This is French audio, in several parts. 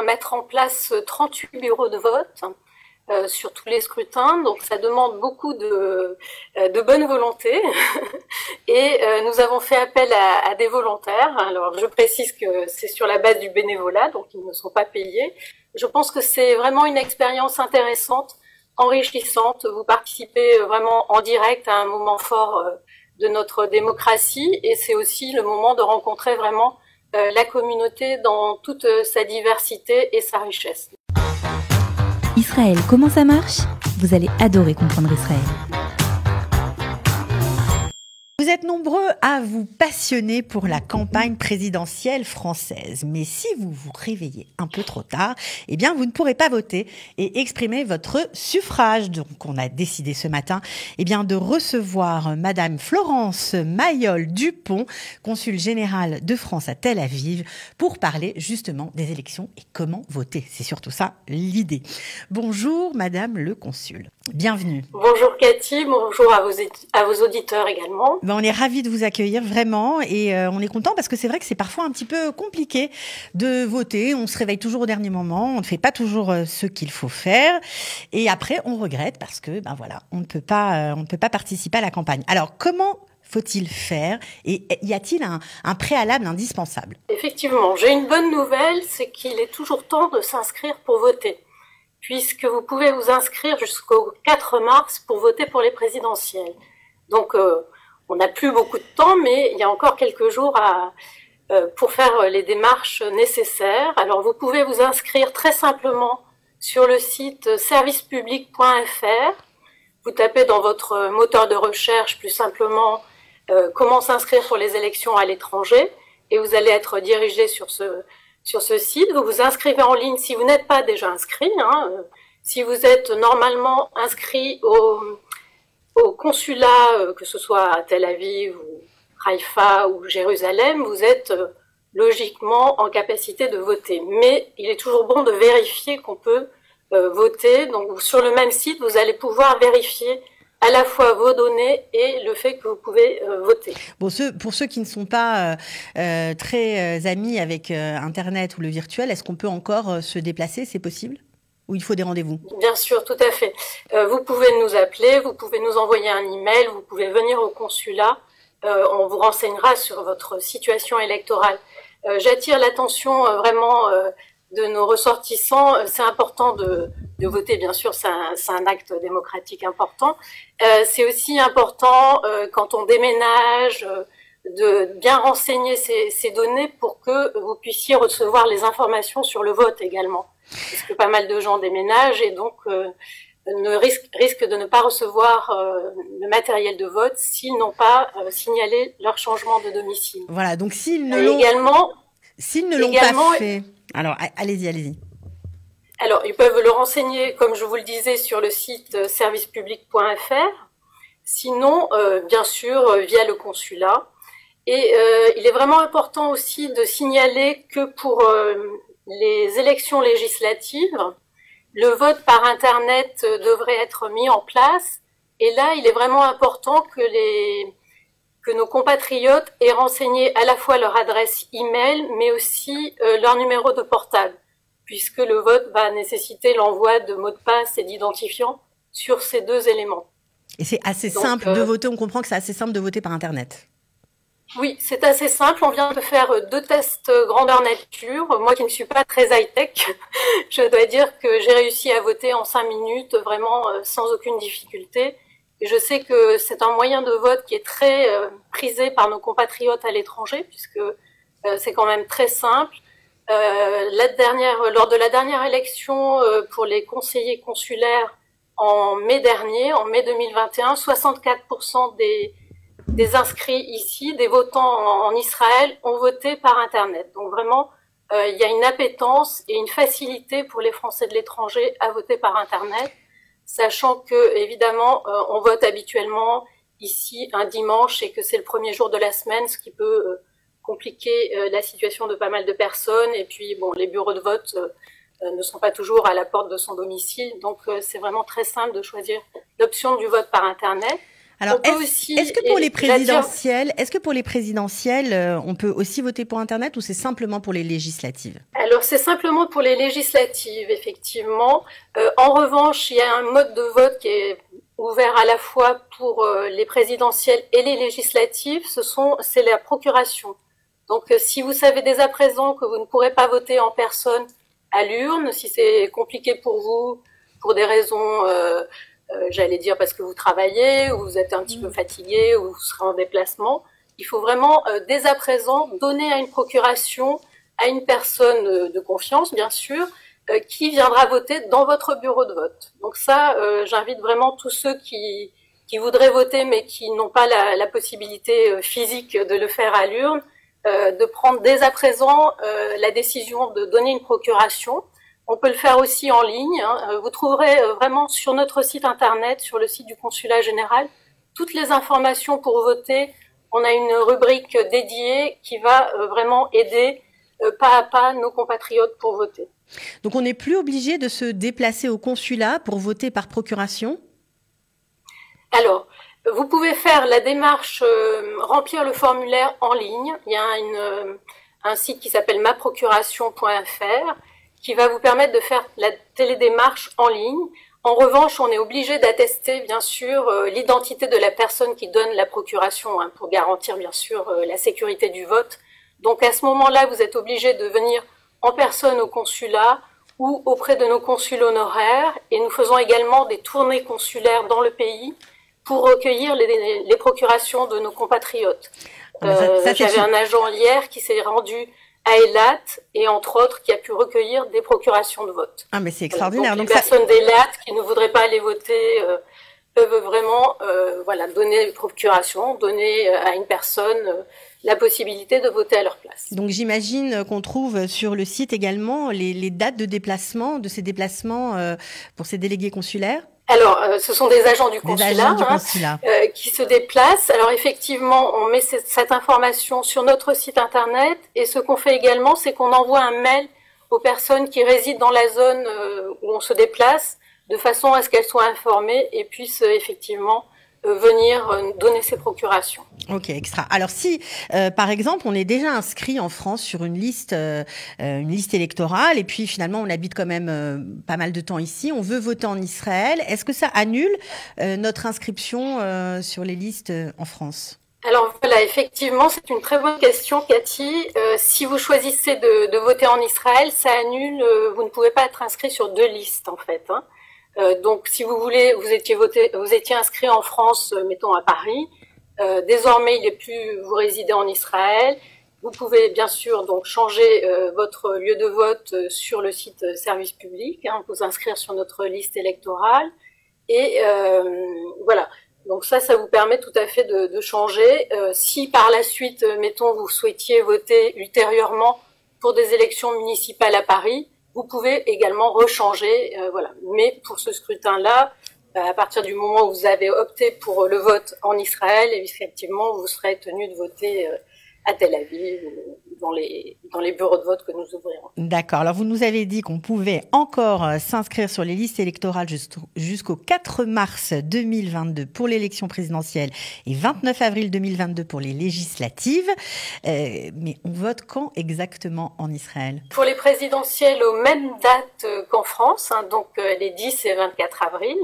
mettre en place 38 bureaux de vote sur tous les scrutins, donc ça demande beaucoup de bonne volonté et nous avons fait appel à des volontaires. Alors je précise que c'est sur la base du bénévolat, donc ils ne sont pas payés. Je pense que c'est vraiment une expérience intéressante, enrichissante. Vous participez vraiment en direct à un moment fort de notre démocratie et c'est aussi le moment de rencontrer vraiment la communauté dans toute sa diversité et sa richesse. Israël, comment ça marche? Vous allez adorer comprendre Israël. Vous êtes nombreux à vous passionner pour la campagne présidentielle française. Mais si vous vous réveillez un peu trop tard, eh bien, vous ne pourrez pas voter et exprimer votre suffrage. Donc, on a décidé ce matin, eh bien, de recevoir Madame Florence Mayol-Dupont, consul générale de France à Tel Aviv, pour parler justement des élections et comment voter. C'est surtout ça l'idée. Bonjour, Madame le consul. Bienvenue. Bonjour Cathy, bonjour à vos auditeurs également. On est ravis de vous accueillir vraiment et on est content parce que c'est vrai que c'est parfois un petit peu compliqué de voter. On se réveille toujours au dernier moment, on ne fait pas toujours ce qu'il faut faire et après on regrette parce que voilà, on ne peut pas participer à la campagne. Alors comment faut-il faire et y a-t-il un préalable indispensable? Effectivement, j'ai une bonne nouvelle, c'est qu'il est toujours temps de s'inscrire pour voter, puisque vous pouvez vous inscrire jusqu'au 4 mars pour voter pour les présidentielles. Donc on n'a plus beaucoup de temps, mais il y a encore quelques jours pour faire les démarches nécessaires. Alors vous pouvez vous inscrire très simplement sur le site servicepublic.fr. Vous tapez dans votre moteur de recherche plus simplement comment s'inscrire pour les élections à l'étranger et vous allez être dirigé sur ce site. Vous vous inscrivez en ligne si vous n'êtes pas déjà inscrit. Si vous êtes normalement inscrit au consulat, que ce soit à Tel Aviv ou Haïfa ou Jérusalem, vous êtes logiquement en capacité de voter. Mais il est toujours bon de vérifier qu'on peut voter. Donc sur le même site, vous allez pouvoir vérifier à la fois vos données et le fait que vous pouvez voter. Bon, pour ceux qui ne sont pas très amis avec Internet ou le virtuel, est-ce qu'on peut encore se déplacer? C'est possible? Ou il faut des rendez-vous? Bien sûr, tout à fait. Vous pouvez nous appeler, vous pouvez nous envoyer un email, vous pouvez venir au consulat. On vous renseignera sur votre situation électorale. J'attire l'attention vraiment de nos ressortissants. C'est important de voter, bien sûr, c'est un acte démocratique important. C'est aussi important quand on déménage de bien renseigner ces données pour que vous puissiez recevoir les informations sur le vote également. Parce que pas mal de gens déménagent et donc risquent de ne pas recevoir le matériel de vote s'ils n'ont pas signalé leur changement de domicile. Voilà, donc s'ils ne l'ont pas fait... Alors, allez-y. Alors, ils peuvent le renseigner, comme je vous le disais, sur le site servicepublic.fr. Sinon, bien sûr, via le consulat. Et il est vraiment important aussi de signaler que pour les élections législatives, le vote par Internet devrait être mis en place. Et là, il est vraiment important que nos compatriotes aient renseigné à la fois leur adresse email, mais aussi leur numéro de portable, puisque le vote va nécessiter l'envoi de mots de passe et d'identifiants sur ces deux éléments. Et c'est assez simple de voter, on comprend que c'est assez simple de voter par Internet. Oui, c'est assez simple. On vient de faire 2 tests grandeur nature. Moi qui ne suis pas très high-tech, je dois dire que j'ai réussi à voter en 5 minutes, vraiment sans aucune difficulté. Et je sais que c'est un moyen de vote qui est très prisé par nos compatriotes à l'étranger, puisque c'est quand même très simple. Lors de la dernière élection pour les conseillers consulaires en mai dernier, en mai 2021, 64% des inscrits ici, des votants en Israël, ont voté par Internet. Donc vraiment, il y a une appétence et une facilité pour les Français de l'étranger à voter par Internet, sachant que, évidemment, on vote habituellement ici un dimanche et que c'est le premier jour de la semaine, ce qui peut compliquer la situation de pas mal de personnes. Et puis, bon, les bureaux de vote ne sont pas toujours à la porte de son domicile. Donc, c'est vraiment très simple de choisir l'option du vote par Internet. Alors, On peut aussi, est-ce que pour les présidentielles, on peut aussi voter pour Internet ou c'est simplement pour les législatives? alors c'est simplement pour les législatives, effectivement. En revanche, il y a un mode de vote qui est ouvert à la fois pour les présidentielles et les législatives, c'est la procuration. Donc si vous savez dès à présent que vous ne pourrez pas voter en personne à l'urne, si c'est compliqué pour vous, pour des raisons, j'allais dire parce que vous travaillez, ou vous êtes un petit peu fatigué, ou vous serez en déplacement, il faut vraiment dès à présent donner à une procuration à une personne de confiance, bien sûr, qui viendra voter dans votre bureau de vote. Donc ça, j'invite vraiment tous ceux qui voudraient voter mais qui n'ont pas la possibilité physique de le faire à l'urne, de prendre dès à présent la décision de donner une procuration. On peut le faire aussi en ligne. Vous trouverez vraiment sur notre site internet, sur le site du Consulat général, toutes les informations pour voter. On a une rubrique dédiée qui va vraiment aider pas à pas nos compatriotes pour voter. Donc on n'est plus obligé de se déplacer au consulat pour voter par procuration? Alors, vous pouvez faire la démarche, remplir le formulaire en ligne. Il y a un site qui s'appelle maprocuration.fr qui va vous permettre de faire la télédémarche en ligne. En revanche, on est obligé d'attester, bien sûr, l'identité de la personne qui donne la procuration, pour garantir, bien sûr, la sécurité du vote. Donc, à ce moment-là, vous êtes obligé de venir en personne au consulat ou auprès de nos consuls honoraires. Et nous faisons également des tournées consulaires dans le pays pour recueillir les procurations de nos compatriotes. J'avais un agent hier qui s'est rendu à Eilat et entre autres qui a pu recueillir des procurations de vote. Ah mais c'est extraordinaire. Donc les personnes d'Eilat qui ne voudraient pas aller voter peuvent vraiment donner une procuration, donner à une personne la possibilité de voter à leur place. Donc j'imagine qu'on trouve sur le site également les dates de déplacement, de ces déplacements pour ces délégués consulaires. Alors, ce sont des agents du consulat, qui se déplacent. Alors, effectivement, on met cette information sur notre site internet. Et ce qu'on fait également, c'est qu'on envoie un mail aux personnes qui résident dans la zone où on se déplace, de façon à ce qu'elles soient informées et puissent effectivement venir donner ses procurations. Ok, extra. Alors si, par exemple, on est déjà inscrit en France sur une liste électorale et puis finalement on habite quand même pas mal de temps ici, on veut voter en Israël, est-ce que ça annule notre inscription sur les listes en France? Alors voilà, effectivement, c'est une très bonne question, Cathy. Si vous choisissez de voter en Israël, ça annule, vous ne pouvez pas être inscrit sur deux listes en fait, donc, si vous voulez, vous étiez inscrit en France, mettons à Paris. Désormais, il n'est plus vous résidez en Israël. Vous pouvez bien sûr donc changer votre lieu de vote sur le site Service Public, vous inscrire sur notre liste électorale. Et voilà. Donc ça vous permet tout à fait de changer. Si par la suite, mettons, vous souhaitiez voter ultérieurement pour des élections municipales à Paris, vous pouvez également rechanger, Mais pour ce scrutin-là, à partir du moment où vous avez opté pour le vote en Israël, effectivement, vous serez tenu de voter à Tel Aviv ou dans les bureaux de vote que nous ouvrirons. D'accord. Alors, vous nous avez dit qu'on pouvait encore s'inscrire sur les listes électorales jusqu'au 4 mars 2022 pour l'élection présidentielle et 29 avril 2022 pour les législatives. Mais on vote quand exactement en Israël? Pour les présidentielles, aux mêmes dates qu'en France, donc les 10 et 24 avril.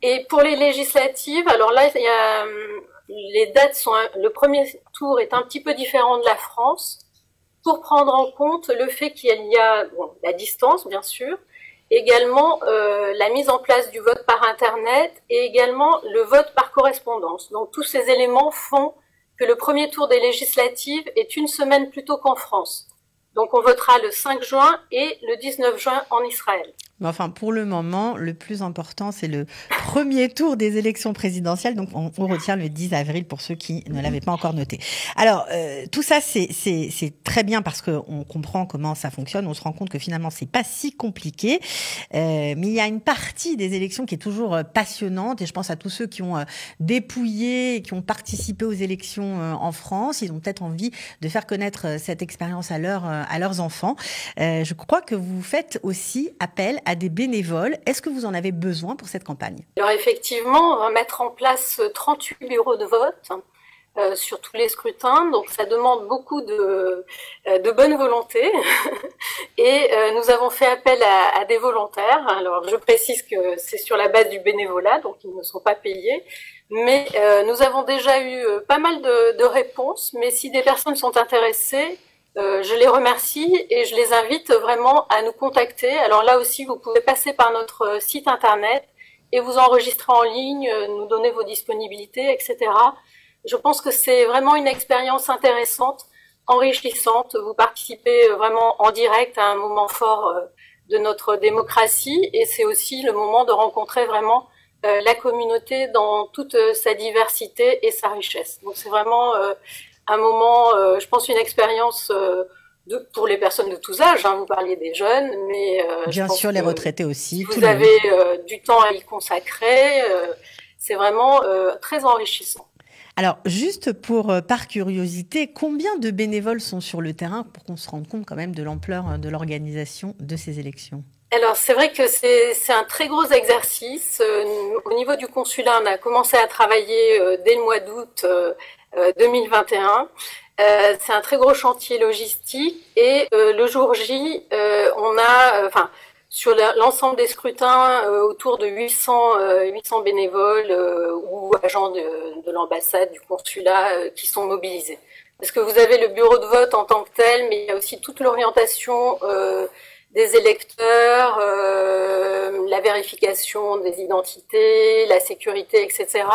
Et pour les législatives, alors là, il y a... Les dates le premier tour est un petit peu différent de la France pour prendre en compte le fait qu'il y a la distance, bien sûr, également la mise en place du vote par Internet et également le vote par correspondance. Donc tous ces éléments font que le premier tour des législatives est une semaine plus tôt qu'en France. Donc on votera le 5 juin et le 19 juin en Israël. Mais enfin, pour le moment, le plus important, c'est le premier tour des élections présidentielles. Donc, on retient le 10 avril pour ceux qui ne l'avaient pas encore noté. Alors, tout ça, c'est très bien parce qu'on comprend comment ça fonctionne. On se rend compte que finalement, c'est pas si compliqué. Mais il y a une partie des élections qui est toujours passionnante. Et je pense à tous ceux qui ont dépouillé et qui ont participé aux élections en France. Ils ont peut-être envie de faire connaître cette expérience à leurs enfants. Je crois que vous faites aussi appel à à des bénévoles. Est-ce que vous en avez besoin pour cette campagne? Alors effectivement, on va mettre en place 38 bureaux de vote sur tous les scrutins, donc ça demande beaucoup de bonne volonté et nous avons fait appel à des volontaires. Alors je précise que c'est sur la base du bénévolat, donc ils ne sont pas payés, mais nous avons déjà eu pas mal de réponses, mais si des personnes sont intéressées, je les remercie et je les invite vraiment à nous contacter. Alors là aussi, vous pouvez passer par notre site internet et vous enregistrer en ligne, nous donner vos disponibilités, etc. Je pense que c'est vraiment une expérience intéressante, enrichissante. Vous participez vraiment en direct à un moment fort de notre démocratie et c'est aussi le moment de rencontrer vraiment la communauté dans toute sa diversité et sa richesse. Donc c'est vraiment un moment, je pense, une expérience pour les personnes de tous âges. Vous parliez des jeunes, mais bien sûr les retraités aussi. Vous avez du temps à y consacrer. C'est vraiment très enrichissant. Alors, juste par curiosité, combien de bénévoles sont sur le terrain pour qu'on se rende compte quand même de l'ampleur de l'organisation de ces élections? Alors, c'est vrai que c'est un très gros exercice. Au niveau du consulat, on a commencé à travailler dès le mois d'août 2021. C'est un très gros chantier logistique et le jour J, on a, sur l'ensemble des scrutins, autour de 800 bénévoles ou agents de l'ambassade, du consulat qui sont mobilisés. Parce que vous avez le bureau de vote en tant que tel, mais il y a aussi toute l'orientation des électeurs, la vérification des identités, la sécurité, etc.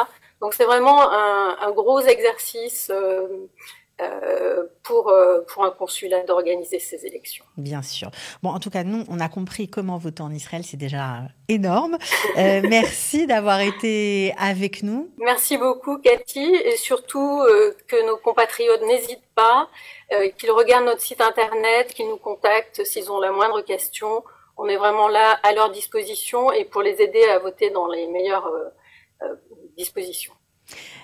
Donc c'est vraiment un gros exercice pour un consulat d'organiser ces élections. Bien sûr. Bon, en tout cas, nous, on a compris comment voter en Israël, c'est déjà énorme. Merci d'avoir été avec nous. Merci beaucoup, Cathy, et surtout que nos compatriotes n'hésitent pas, qu'ils regardent notre site internet, qu'ils nous contactent s'ils ont la moindre question. On est vraiment là à leur disposition et pour les aider à voter dans les meilleures dispositions.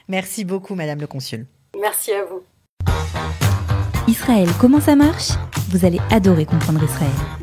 Merci beaucoup, Madame le Consul. Merci à vous. Israël, comment ça marche? Vous allez adorer comprendre Israël.